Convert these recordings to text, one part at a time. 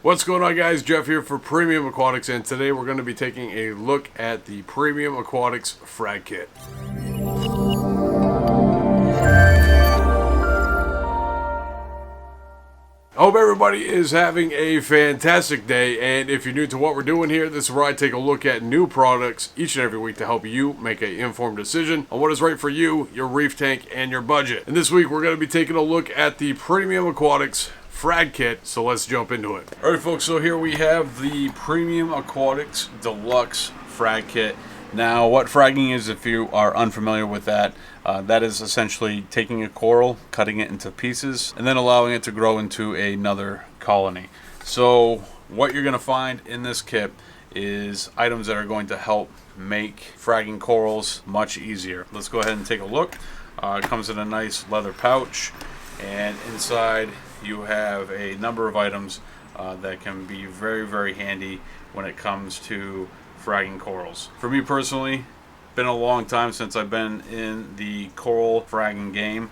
What's going on, guys? Jeff here for Premium Aquatics, and today we're going to be taking a look at the Premium Aquatics Frag Kit. I hope everybody is having a fantastic day, and if you're new to what we're doing here, this is where I take a look at new products each and every week to help you make an informed decision on what is right for you, your reef tank, and your budget. And this week we're going to be taking a look at the Premium Aquatics Frag Kit, so let's jump into it. Alright folks, so here we have the Premium Aquatics Deluxe Frag Kit. Now, what fragging is, if you are unfamiliar with that, that is essentially taking a coral, cutting it into pieces, and then allowing it to grow into another colony. So what you're going to find in this kit is items that are going to help make fragging corals much easier. Let's go ahead and take a look. It comes in a nice leather pouch, and inside you have a number of items that can be very, very handy when it comes to fragging corals. For me personally, been a long time since I've been in the coral fragging game,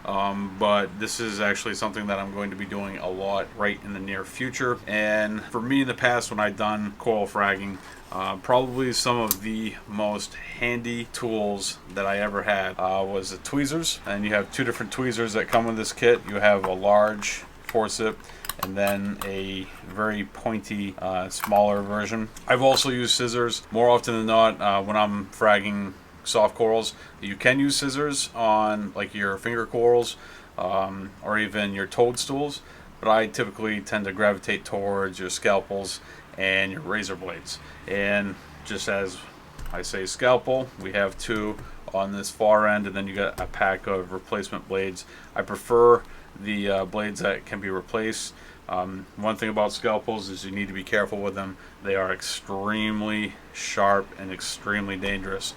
but this is actually something that I'm going to be doing a lot right in the near future. And for me in the past, when I've done coral fragging, probably some of the most handy tools that I ever had was the tweezers. And you have two different tweezers that come with this kit. You have a large forcep and then a very pointy smaller version. I've also used scissors more often than not when I'm fragging soft corals. You can use scissors on like your finger corals or even your toadstools, but I typically tend to gravitate towards your scalpels and your razor blades. And just as I say scalpel, we have two on this far end, and then you got a pack of replacement blades. I prefer the blades that can be replaced. One thing about scalpels is you need to be careful with them. They are extremely sharp and extremely dangerous,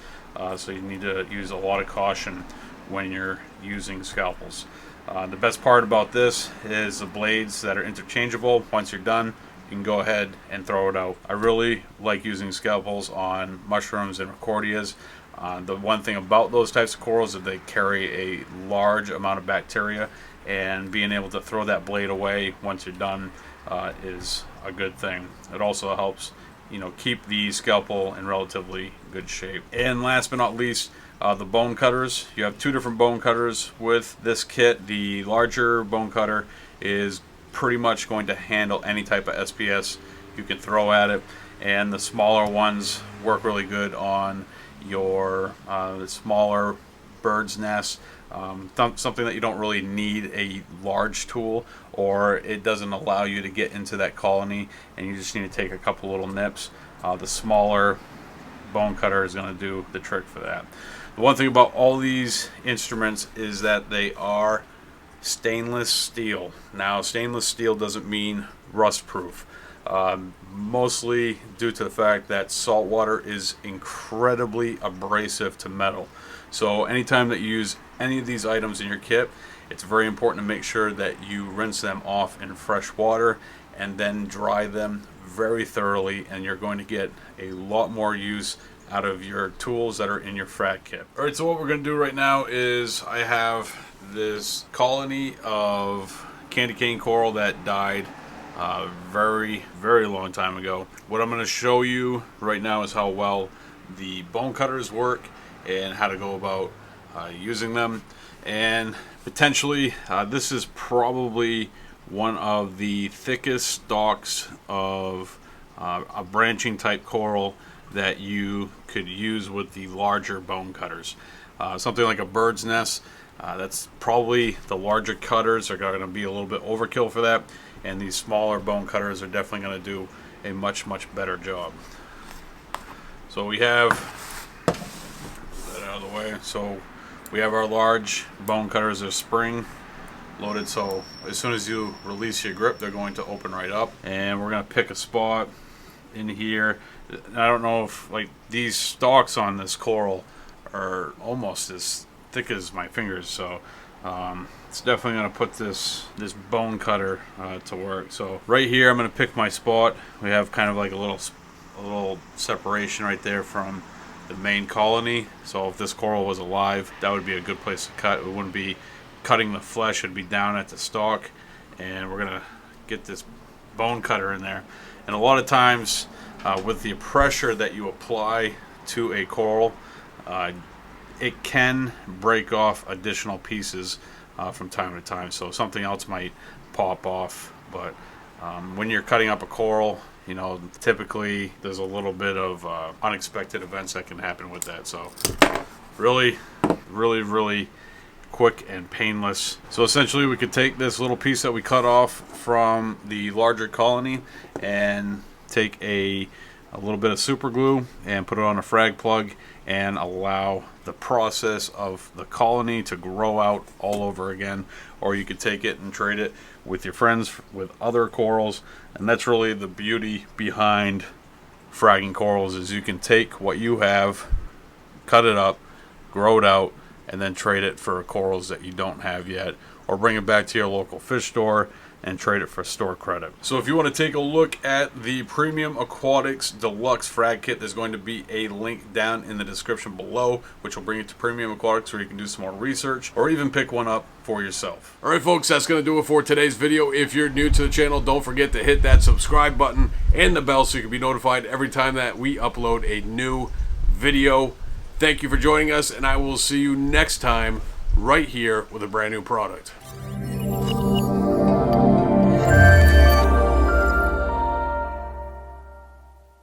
so you need to use a lot of caution when you're using scalpels. The best part about this is the blades that are interchangeable. Once you're done, you can go ahead and throw it out. I really like using scalpels on mushrooms and recordias. The one thing about those types of corals is that they carry a large amount of bacteria, and being able to throw that blade away once you're done is a good thing. It also helps, keep the scalpel in relatively good shape. And last but not least, the bone cutters. You have two different bone cutters with this kit. The larger bone cutter is pretty much going to handle any type of SPS you can throw at it, and the smaller ones work really good on your the smaller bird's nest, something that you don't really need a large tool, or it doesn't allow you to get into that colony and you just need to take a couple little nips. The smaller bone cutter is going to do the trick for that. The one thing about all these instruments is that they are stainless steel. Now, stainless steel doesn't mean rust proof. Mostly due to the fact that salt water is incredibly abrasive to metal. So anytime that you use any of these items in your kit, it's very important to make sure that you rinse them off in fresh water and then dry them very thoroughly, and you're going to get a lot more use out of your tools that are in your frag kit. Alright, so what we're going to do right now is I have this colony of candy cane coral that died very, very long time ago. What I'm going to show you right now is how well the bone cutters work and how to go about using them. And potentially this is probably one of the thickest stalks of a branching type coral that you could use with the larger bone cutters. Something like a bird's nest, that's probably the larger cutters are going to be a little bit overkill for that, and these smaller bone cutters are definitely going to do a much, much better job. So we have that out of the way. So we have our large bone cutters, are spring loaded, so as soon as you release your grip, they're going to open right up, and we're going to pick a spot in here. I don't know if these stalks on this coral are almost as thick as my fingers, so it's definitely going to put this bone cutter to work. So right here I'm going to pick my spot. We have kind of like a little separation right there from the main colony, so if this coral was alive, that would be a good place to cut. It wouldn't be cutting the flesh, it'd be down at the stalk, and we're going to get this bone cutter in there. And a lot of times with the pressure that you apply to a coral, it can break off additional pieces from time to time. So something else might pop off. But when you're cutting up a coral, you know, typically there's a little bit of unexpected events that can happen with that. So really quick and painless. So essentially we could take this little piece that we cut off from the larger colony and take a little bit of super glue and put it on a frag plug and allow the process of the colony to grow out all over again. Or you could take it and trade it with your friends with other corals. And that's really the beauty behind fragging corals, is you can take what you have, cut it up, grow it out, and then trade it for corals that you don't have yet, or bring it back to your local fish store and trade it for store credit. So if you want to take a look at the Premium Aquatics Deluxe Frag Kit, there's going to be a link down in the description below, which will bring you to Premium Aquatics, where you can do some more research or even pick one up for yourself. Alright folks, that's going to do it for today's video. If you're new to the channel, don't forget to hit that subscribe button and the bell so you can be notified every time that we upload a new video. Thank you for joining us, and I will see you next time right here with a brand new product.